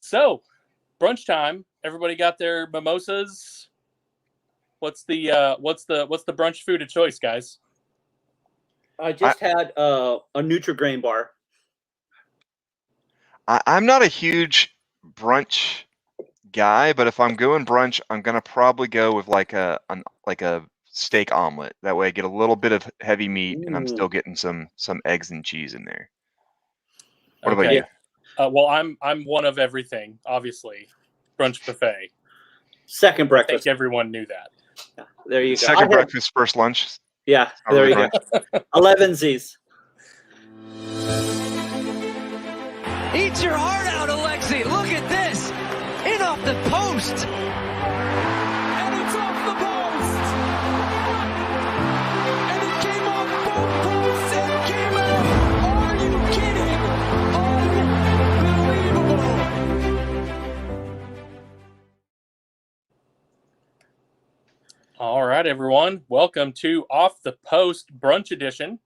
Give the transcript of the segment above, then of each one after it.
So, brunch time. Everybody got their mimosas. What's the brunch food of choice, guys? I just had a Nutri-Grain bar. I'm not a huge brunch guy, but if I'm going brunch, I'm gonna probably go with like a steak omelet. That way, I get a little bit of heavy meat, and I'm still getting some eggs and cheese in there. What about you? Well, I'm one of everything. Obviously, brunch buffet. Second breakfast. I think everyone knew that. Yeah, there you go. Second breakfast, first lunch. Yeah, there you go. 11sies. Eat your heart out, Alexi. Look at this. In off the post. And it's off the post. And it came off both posts and came out. Are you kidding? Unbelievable. All right, everyone. Welcome to Off the Post Brunch Edition.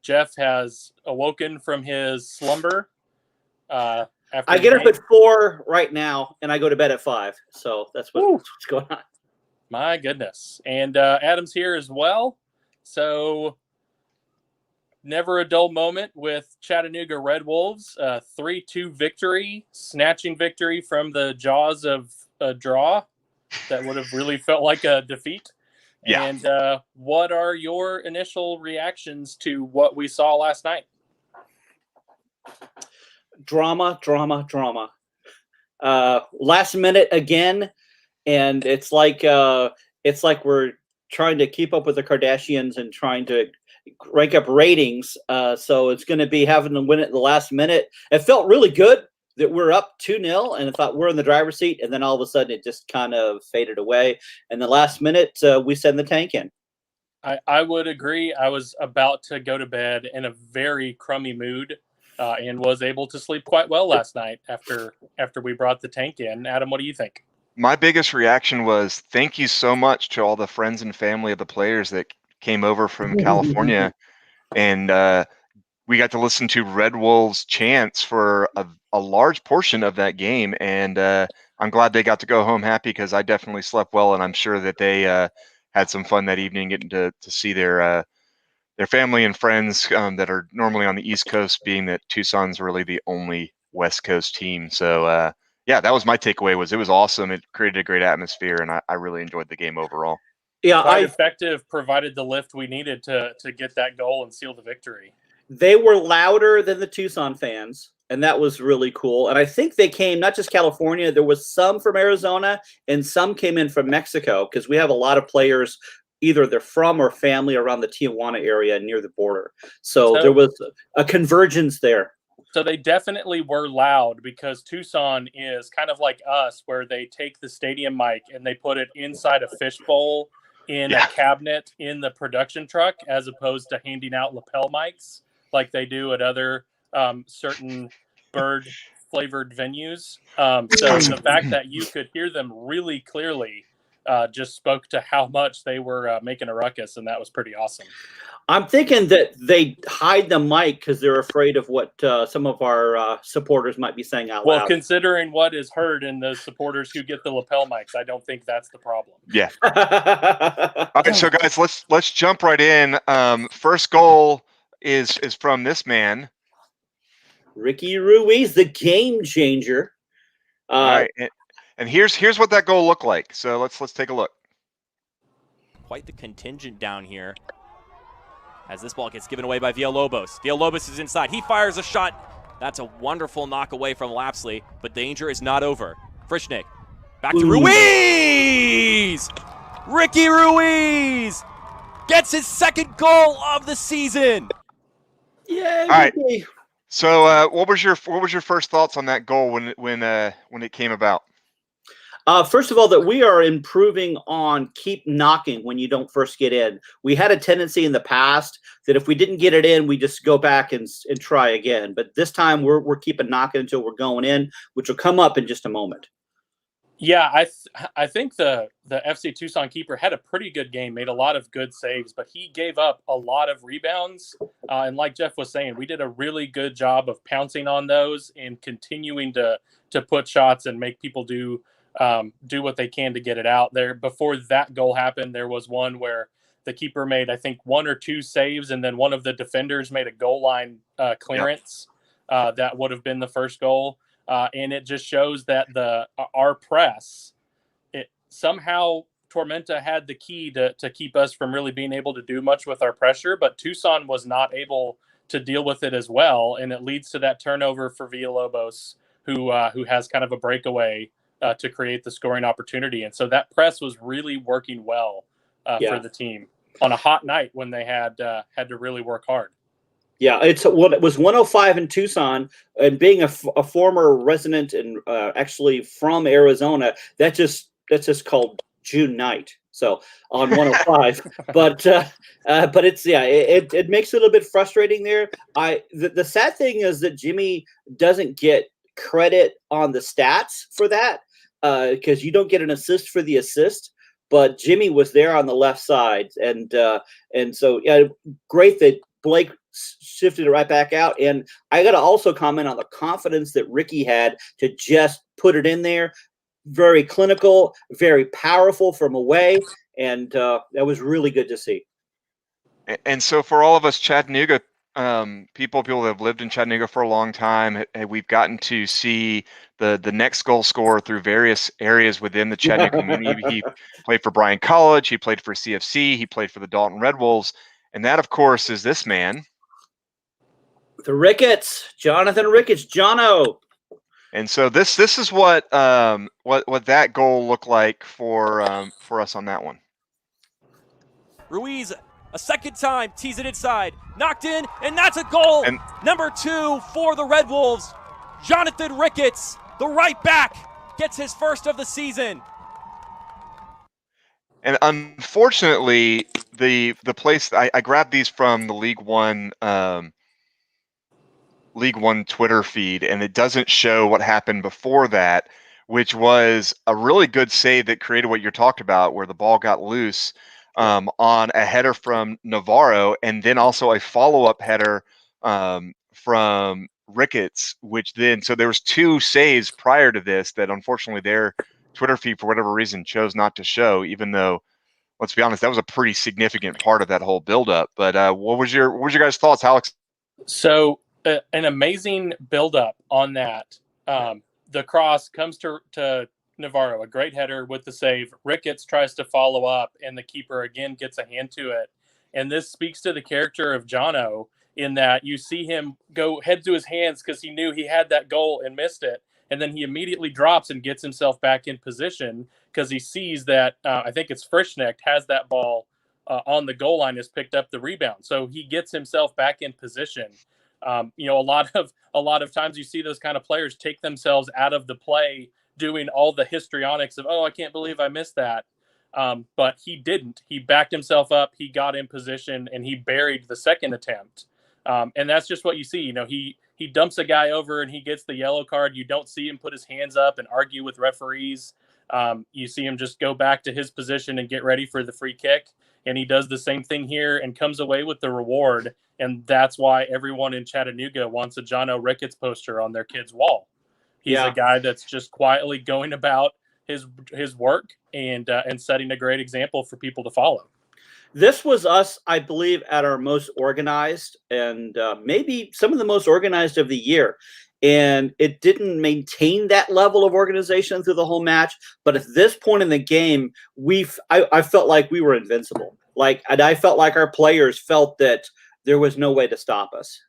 Jeff has awoken from his slumber. I get up at 4 right now, and I go to bed at 5. So that's what's going on. My goodness. And Adam's here as well. So never a dull moment with Chattanooga Red Wolves. 3-2 victory, snatching victory from the jaws of a draw that would have really felt like a defeat. Yeah. And what are your initial reactions to what we saw last night? Drama. Last minute again, and it's like we're trying to keep up with the Kardashians and trying to rank up ratings. So it's going to be having to win it at the last minute. It felt really good that we're up 2-0, and I thought we're in the driver's seat, and then all of a sudden it just kind of faded away. And the last minute, we send the tank in. I would agree. I was about to go to bed in a very crummy mood. And was able to sleep quite well last night after we brought the tank in. Adam, what do you think? My biggest reaction was thank you so much to all the friends and family of the players that came over from California. And we got to listen to Red Wolves chants for a large portion of that game. And I'm glad they got to go home happy because I definitely slept well. And I'm sure that they had some fun that evening getting to see their family and friends that are normally on the East Coast, being that Tucson's really the only West Coast team. So, yeah, that was my takeaway. It was awesome. It created a great atmosphere, and I really enjoyed the game overall. Yeah, quite effective, provided the lift we needed to get that goal and seal the victory. They were louder than the Tucson fans, and that was really cool. And I think they came, not just California, there was some from Arizona, and some came in from Mexico, because we have a lot of players either they're from or family around the Tijuana area near the border. So there was a convergence there. So they definitely were loud because Tucson is kind of like us, where they take the stadium mic and they put it inside a fishbowl in a cabinet in the production truck, as opposed to handing out lapel mics like they do at other certain bird-flavored venues. So the fact that you could hear them really clearly just spoke to how much they were making a ruckus, and that was pretty awesome. I'm thinking that they hide the mic because they're afraid of what some of our supporters might be saying out loud. Well, considering what is heard in the supporters who get the lapel mics, I don't think that's the problem. Yeah. All right, so guys, let's jump right in. First goal is from this man, Ricky Ruiz, the game changer. All right. And here's what that goal looked like. So let's take a look. Quite the contingent down here as this ball gets given away by Villalobos. Villalobos is inside. He fires a shot. That's a wonderful knock away from Lapsley, but danger is not over. Frischnick back to Ruiz. Ricky Ruiz gets his second goal of the season. Yeah. All right. So what was your first thoughts on that goal when it came about? First of all, that we are improving on keep knocking when you don't first get in. We had a tendency in the past that if we didn't get it in, we just go back and try again. But this time we're keeping knocking until we're going in, which will come up in just a moment. Yeah, I think the FC Tucson keeper had a pretty good game, made a lot of good saves, but he gave up a lot of rebounds. And like Jeff was saying, we did a really good job of pouncing on those and continuing to put shots and make people do what they can to get it out there. Before that goal happened, there was one where the keeper made, I think, 1 or 2 saves, and then one of the defenders made a goal line clearance. That would have been the first goal. And it just shows that our press, it somehow Tormenta had the key to keep us from really being able to do much with our pressure, but Tucson was not able to deal with it as well, and it leads to that turnover for Villalobos, who has kind of a breakaway to create the scoring opportunity, and so that press was really working well for the team on a hot night when they had to really work hard. Yeah, it was 105 in Tucson, and being a former resident and actually from Arizona, that's just called June night. So on 105, but it's it makes it a little bit frustrating there. The sad thing is that Jimmy doesn't get credit on the stats for that because you don't get an assist for the assist. But Jimmy was there on the left side, and so great that Blake shifted it right back out. And I got to also comment on the confidence that Ricky had to just put it in there. Very clinical, very powerful from away, and that was really good to see. And so for all of us Chattanooga people that have lived in Chattanooga for a long time, we've gotten to see the next goal scorer through various areas within the Chattanooga community. He played for Bryan College, he played for CFC, he played for the Dalton Red Wolves, and that, of course, is this man. The Ricketts, Jonathan Ricketts, Jono. And so this is what that goal looked like for us on that one. Ruiz, a second time, tees it inside, knocked in, and that's a goal. And number 2 for the Red Wolves, Jonathan Ricketts, the right back, gets his first of the season. And unfortunately, the place I grabbed these from the League One Twitter feed, and it doesn't show what happened before that, which was a really good save that created what you're talking about, where the ball got loose on a header from Navarro, and then also a follow-up header from Ricketts, which then, so there was 2 saves prior to this that unfortunately their Twitter feed, for whatever reason, chose not to show, even though, let's be honest, that was a pretty significant part of that whole buildup. But what was your guys' thoughts, Alex? So an amazing buildup on that. The cross comes to Navarro, a great header with the save. Ricketts tries to follow up, and the keeper again gets a hand to it. And this speaks to the character of Jono in that you see him go head to his hands because he knew he had that goal and missed it. And then he immediately drops and gets himself back in position because he sees that I think it's Frischknecht has that ball on the goal line, has picked up the rebound. So he gets himself back in position. A lot of times you see those kind of players take themselves out of the play doing all the histrionics of, oh, I can't believe I missed that. But he didn't. He backed himself up, he got in position, and he buried the second attempt. And that's just what you see. He dumps a guy over and he gets the yellow card. You don't see him put his hands up and argue with referees. You see him just go back to his position and get ready for the free kick. And he does the same thing here and comes away with the reward. And that's why everyone in Chattanooga wants a Jono Ricketts poster on their kid's wall. He's a guy that's just quietly going about his work and setting a great example for people to follow. This was us, I believe, at our most organized and maybe some of the most organized of the year. And it didn't maintain that level of organization through the whole match. But at this point in the game, I felt like we were invincible. And I felt like our players felt that there was no way to stop us.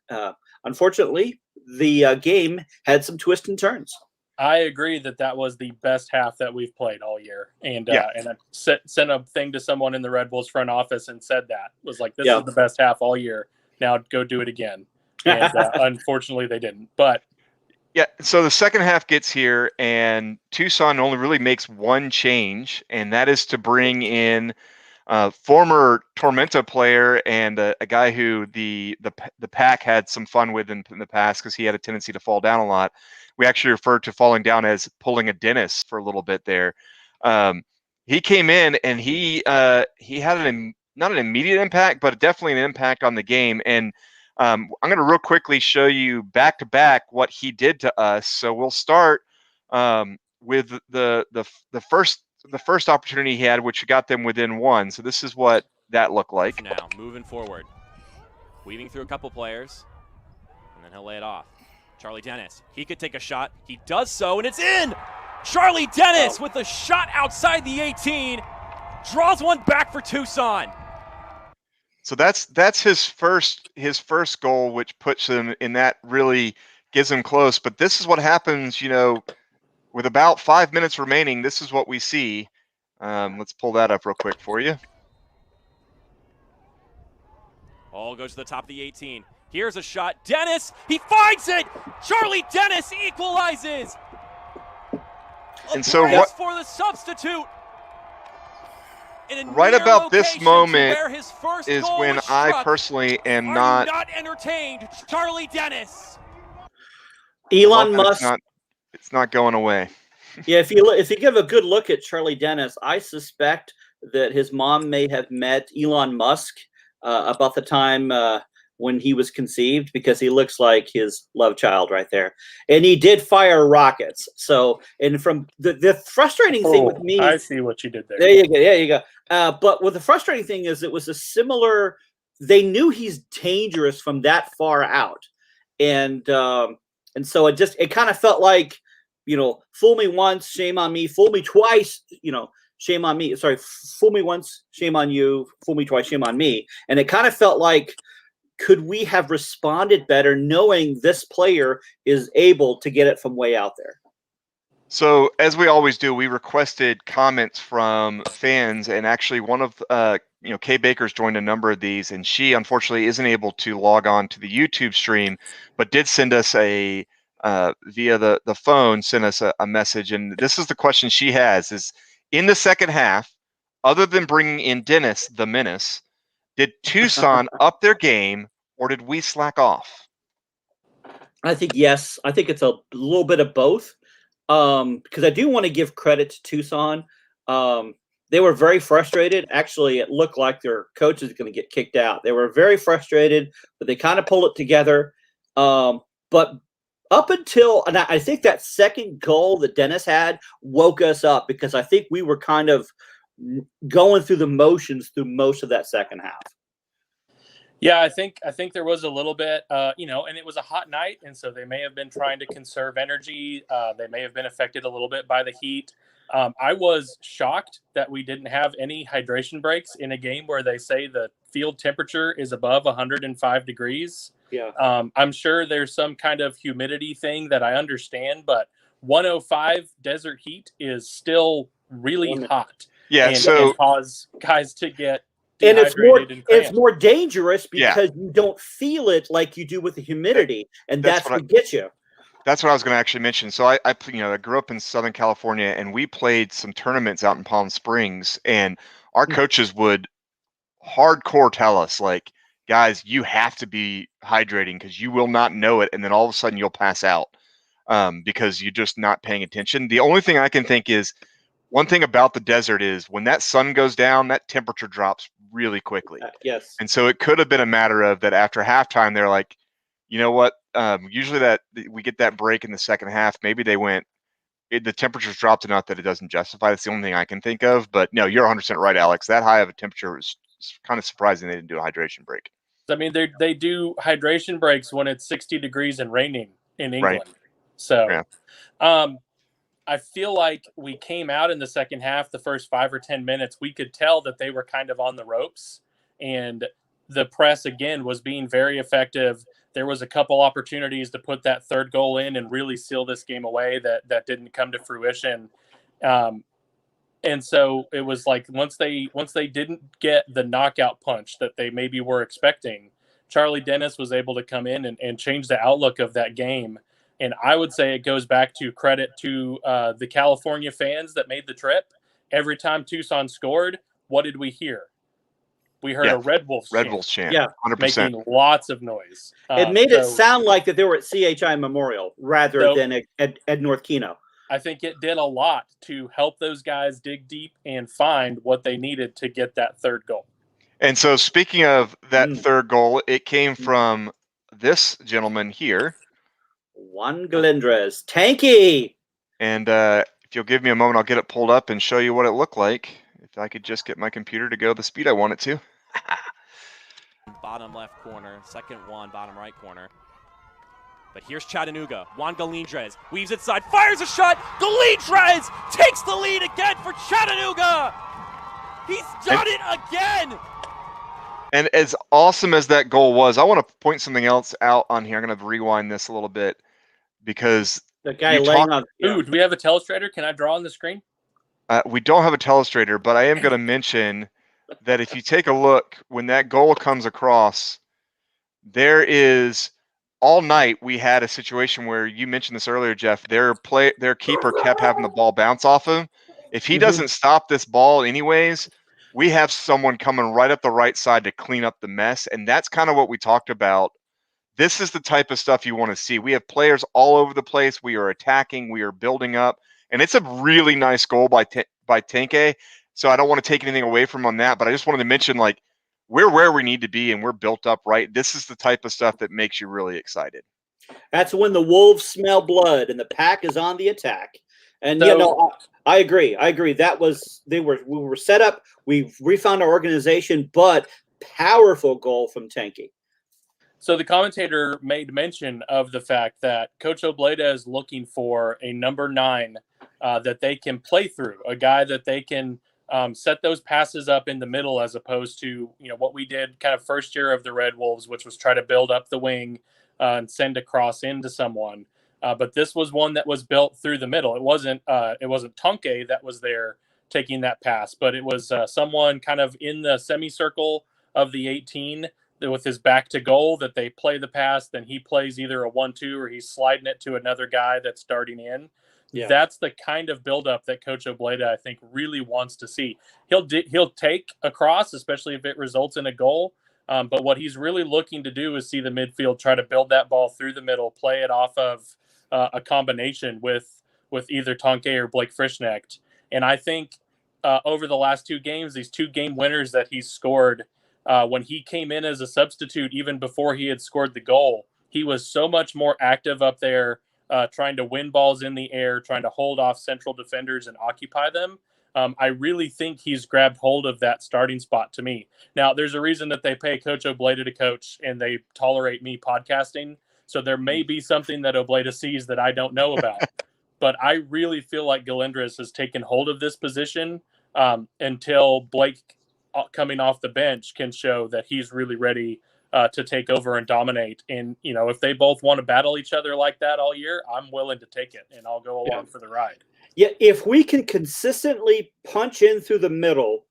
Unfortunately, the game had some twists and turns. I agree that was the best half that we've played all year. And I sent a thing to someone in the Red Bulls front office and said that. Was like, this is the best half all year. Now go do it again. And unfortunately, they didn't. But yeah, so the second half gets here, and Tucson only really makes one change, and that is to bring in former Tormenta player and a guy who the pack had some fun with in the past because he had a tendency to fall down a lot. We actually referred to falling down as pulling a Dennis for a little bit there. He came in and he had not an immediate impact, but definitely an impact on the game. And I'm going to real quickly show you back to back what he did to us. So we'll start with the first opportunity he had, which got them within one. So this is what that looked like. Now moving forward, weaving through a couple players, and then he'll lay it off. Charlie Dennis, he could take a shot. He does so, and it's in. Charlie Dennis with a shot outside the 18, draws one back for Tucson. So that's his first goal, which puts him in that, really gives him close. But this is what happens, with about 5 minutes remaining. This is what we see. Let's pull that up real quick for you. All goes to the top of the 18. Here's a shot. Dennis, he finds it. Charlie Dennis equalizes. And so what for the substitute. Right about this moment is when I personally am not entertained. Charlie Dennis. Elon Musk. It's not going away. Yeah, if you give a good look at Charlie Dennis, I suspect that his mom may have met Elon Musk about the time when he was conceived, because he looks like his love child right there. And he did fire rockets. So, and from the frustrating thing with me, I see what you did there. There you go. But what the frustrating thing is, it was a similar. They knew he's dangerous from that far out, and so it kind of felt like, fool me once, shame on me. Fool me twice, shame on me. Sorry, fool me once, shame on you. Fool me twice, shame on me. And it kind of felt like, could we have responded better knowing this player is able to get it from way out there? So, as we always do, we requested comments from fans, and actually one of Kay Baker's joined a number of these, and she unfortunately isn't able to log on to the YouTube stream, but did send us via the phone, send us a message. And this is the question she has: is in the second half, other than bringing in Dennis the Menace, did Tucson up their game, or did we slack off? I think yes. I think it's a little bit of both. Because I do want to give credit to Tucson. They were very frustrated. Actually, it looked like their coach is going to get kicked out. They were very frustrated, but they kind of pulled it together. But up until, and I think that second goal that Dennis had woke us up, because I think we were kind of going through the motions through most of that second half. Yeah, I think there was a little bit, and it was a hot night, and so they may have been trying to conserve energy. They may have been affected a little bit by the heat. I was shocked that we didn't have any hydration breaks in a game where they say the field temperature is above 105 degrees. Yeah. I'm sure there's some kind of humidity thing that I understand, but 105 desert heat is still really hot. Yeah, and cause guys to get. And it's more dangerous because you don't feel it like you do with the humidity, and that's what gets you. That's what I was going to actually mention. So I grew up in Southern California, and we played some tournaments out in Palm Springs, and our coaches would hardcore tell us, like, guys, you have to be hydrating because you will not know it, and then all of a sudden you'll pass out because you're just not paying attention. The only thing I can think is, one thing about the desert is when that sun goes down, that temperature drops really quickly. Yes. And so it could have been a matter of that after halftime, they're like, you know what? Usually that we get that break in the second half. Maybe they went, the temperature's dropped enough that it doesn't justify. That's the only thing I can think of. But no, you're 100% right, Alex. That high of a temperature was kind of surprising they didn't do a hydration break. I mean, they do hydration breaks when it's 60 degrees and raining in England. Right. So, yeah. I feel like we came out in the second half, the first 5 or 10 minutes, we could tell that they were kind of on the ropes, and the press again was being very effective. There was a couple opportunities to put that third goal in and really seal this game away that didn't come to fruition. And so it was like once they didn't get the knockout punch that they maybe were expecting, Charlie Dennis was able to come in and change the outlook of that game. And I would say it goes back to credit to the California fans that made the trip. Every time Tucson scored, what did we hear? we heard a Red Wolves chant. Yeah. 100%. making lots of noise. It made it sound like that they were at CHI Memorial rather than at North Keno. I think it did a lot to help those guys dig deep and find what they needed to get that third goal. And so speaking of that third goal, it came from this gentleman here. Juan Galindres. Tanky! And if you'll give me a moment, I'll get it pulled up and show you what it looked like. If I could just get my computer to go the speed I want it to. Bottom left corner, second one, bottom right corner. But here's Chattanooga. Juan Galindres weaves it side, fires a shot. Galindres takes the lead again for Chattanooga. He's done it again. And as awesome as that goal was, I want to point something else out on here. I'm going to rewind this a little bit because the guy laying on. Ooh, do we have a telestrator? Can I draw on the screen? We don't have a telestrator, but I am going to mention that if you take a look, when that goal comes across, there is all night we had a situation where you mentioned this earlier, Jeff. Their keeper kept having the ball bounce off him. If he doesn't stop this ball anyways, we have someone coming right up the right side to clean up the mess, and that's kind of what we talked about. This is the type of stuff you want to see. We have players all over the place. We are attacking. We are building up. And it's a really nice goal by Tanke. So I don't want to take anything away from on that, but I just wanted to mention, like, we're where we need to be and we're built up right. This is the type of stuff that makes you really excited. That's when the wolves smell blood and the pack is on the attack. And I agree. That was we were set up. We refound our organization, but powerful goal from Tanky. So the commentator made mention of the fact that Coach Obleda is looking for a number 9 that they can play through, a guy that they can set those passes up in the middle, as opposed to what we did kind of first year of the Red Wolves, which was try to build up the wing and send a cross into someone. But this was one that was built through the middle. It wasn't Tonke that was there taking that pass, but it was someone kind of in the semicircle of the 18 with his back to goal that they play the pass. Then he plays either a 1-2 or he's sliding it to another guy that's darting in. Yeah. That's the kind of buildup that Coach Obleda, I think, really wants to see. He'll take a cross, especially if it results in a goal. But what he's really looking to do is see the midfield try to build that ball through the middle, play it off of a combination with either Tonke or Blake Frischnecht. And I think over the last 2 games, these 2 game winners that he's scored, when he came in as a substitute, even before he had scored the goal, he was so much more active up there, trying to win balls in the air, trying to hold off central defenders and occupy them. I really think he's grabbed hold of that starting spot to me. Now, there's a reason that they pay Coach Obleda to coach and they tolerate me podcasting. So there may be something that Obleda sees that I don't know about. But I really feel like Galindres has taken hold of this position until Blake coming off the bench can show that he's really ready to take over and dominate. And, if they both want to battle each other like that all year, I'm willing to take it and I'll go along for the ride. Yeah, if we can consistently punch in through the middle,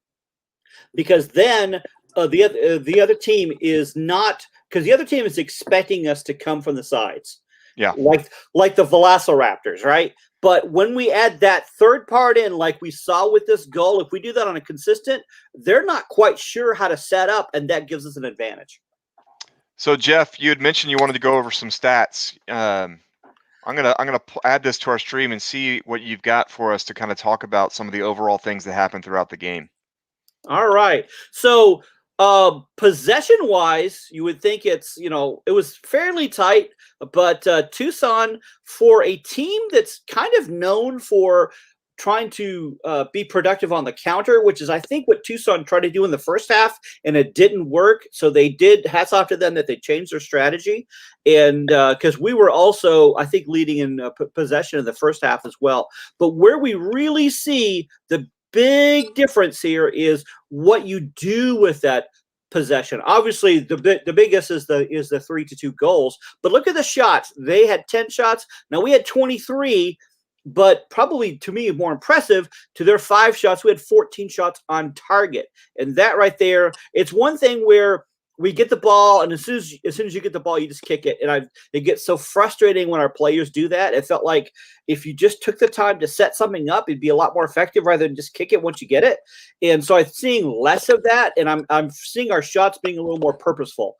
because then the other team is not, because the other team is expecting us to come from the sides. Yeah. Like the Velociraptors, right? But when we add that third part in, like we saw with this goal, if we do that on a consistent, they're not quite sure how to set up, and that gives us an advantage. So, Jeff, you had mentioned you wanted to go over some stats. I'm gonna add this to our stream and see what you've got for us to kind of talk about some of the overall things that happened throughout the game. All right. So possession-wise, you would think it was fairly tight, but Tucson, for a team that's kind of known for trying to be productive on the counter, which is I think what Tucson tried to do in the first half, and it didn't work. So they did, hats off to them that they changed their strategy. And because we were also, I think, leading in possession in the first half as well. But where we really see the big difference here is what you do with that possession. Obviously, the biggest is the 3-2 goals. But look at the shots. They had 10 shots. Now we had 23. But probably, to me, more impressive, to their 5 shots, we had 14 shots on target. And that right there, it's one thing where we get the ball, and as soon as you get the ball, you just kick it. And it gets so frustrating when our players do that. It felt like if you just took the time to set something up, it'd be a lot more effective rather than just kick it once you get it. And so I'm seeing less of that, and I'm seeing our shots being a little more purposeful.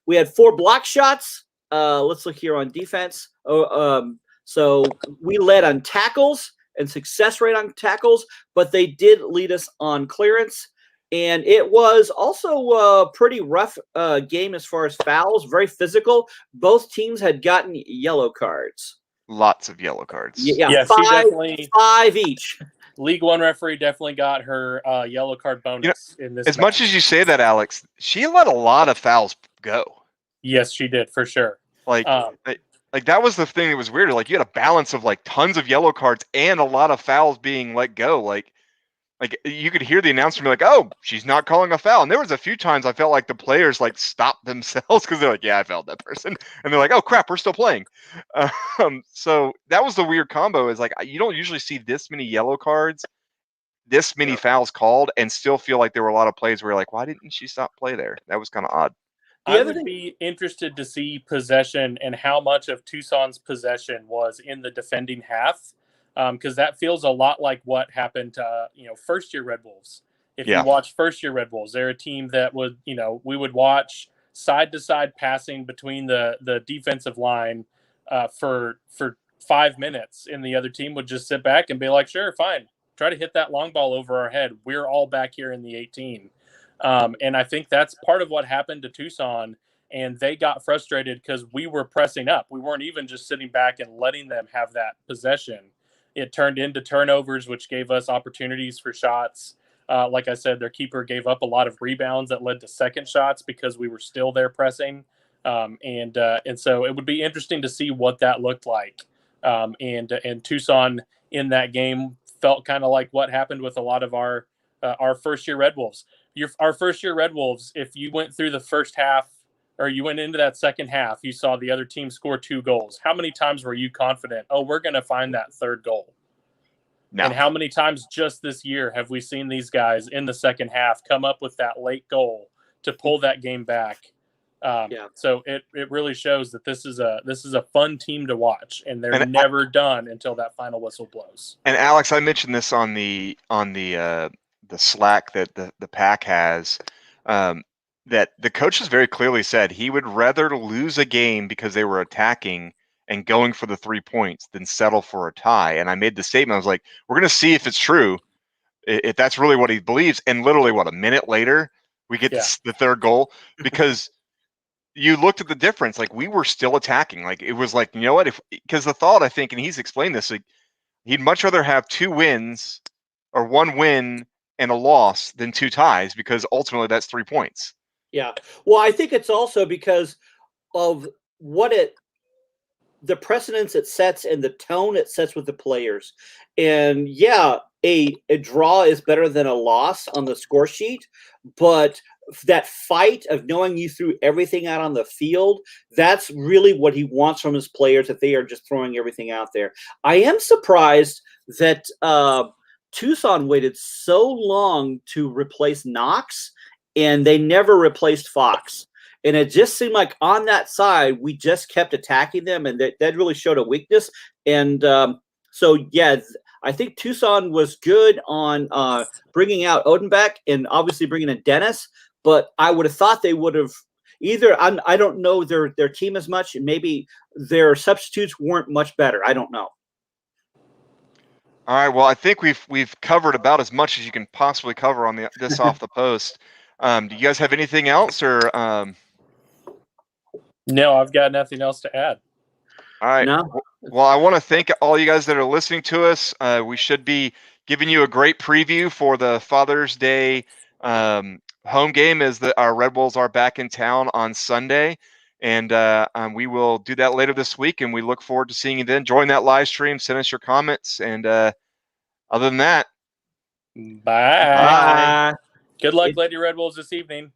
We had 4 block shots. Let's look here on defense. So we led on tackles and success rate on tackles, but they did lead us on clearance. And it was also a pretty rough game as far as fouls, very physical. Both teams had gotten yellow cards. Lots of yellow cards. Yeah, five each. League One referee definitely got her yellow card bonus in this. As much as you say that, Alex, she let a lot of fouls go. Yes, she did, for sure. Like that was the thing that was weird. Like, you had a balance of like tons of yellow cards and a lot of fouls being let go. Like you could hear the announcer be like, "Oh, she's not calling a foul." And there was a few times I felt like the players like stopped themselves because they're like, "Yeah, I fouled that person," and they're like, "Oh crap, we're still playing." So that was the weird combo. Is like you don't usually see this many yellow cards, this many fouls called, and still feel like there were a lot of plays where you're like, "Why didn't she stop play there?" That was kind of odd. I would be interested to see possession and how much of Tucson's possession was in the defending half. Because that feels a lot like what happened to first-year Red Wolves. If you watch first-year Red Wolves, they're a team that would we would watch side-to-side passing between the defensive line for 5 minutes, and the other team would just sit back and be like, "Sure, fine, try to hit that long ball over our head. We're all back here in the 18." And I think that's part of what happened to Tucson, and they got frustrated because we were pressing up. We weren't even just sitting back and letting them have that possession. It turned into turnovers, which gave us opportunities for shots. Like I said, their keeper gave up a lot of rebounds that led to second shots because we were still there pressing. And so it would be interesting to see what that looked like. And Tucson in that game felt kind of like what happened with a lot of our first-year Red Wolves. Our first-year Red Wolves, if you went through the first half or you went into that second half, you saw the other team score 2 goals. How many times were you confident, oh, we're going to find that third goal? No. And how many times just this year have we seen these guys in the second half come up with that late goal to pull that game back? So it really shows that this is a fun team to watch, and they're never done until that final whistle blows. And Alex, I mentioned this on the Slack that the pack has. That the coaches very clearly said he would rather lose a game because they were attacking and going for the 3 points than settle for a tie. And I made the statement, I was like, we're going to see if it's true, if that's really what he believes. And literally, a minute later, we get the third goal because you looked at the difference. Like, we were still attacking. Like, it was like, you know what? Because the thought, I think, and he's explained this, like, he'd much rather have 2 wins or 1 win and a loss than 2 ties because ultimately that's 3 points. Yeah. Well, I think it's also because of the precedence it sets and the tone it sets with the players. And a draw is better than a loss on the score sheet, but that fight of knowing you threw everything out on the field, that's really what he wants from his players, that they are just throwing everything out there. I am surprised that Tucson waited so long to replace Knox, and they never replaced Fox. And it just seemed like on that side, we just kept attacking them, and that really showed a weakness. And I think Tucson was good on bringing out Odenbeck and obviously bringing in Dennis, but I would have thought they would have either, I don't know their team as much, and maybe their substitutes weren't much better. I don't know. All right. Well, I think we've covered about as much as you can possibly cover on this off the post. Do you guys have anything else, or? No, I've got nothing else to add. All right. No. Well, I want to thank all you guys that are listening to us. We should be giving you a great preview for the Father's Day home game as our Red Wolves are back in town on Sunday. And we will do that later this week, and we look forward to seeing you then. Join that live stream. Send us your comments. And other than that, bye. Good luck, Lady Red Wolves, this evening.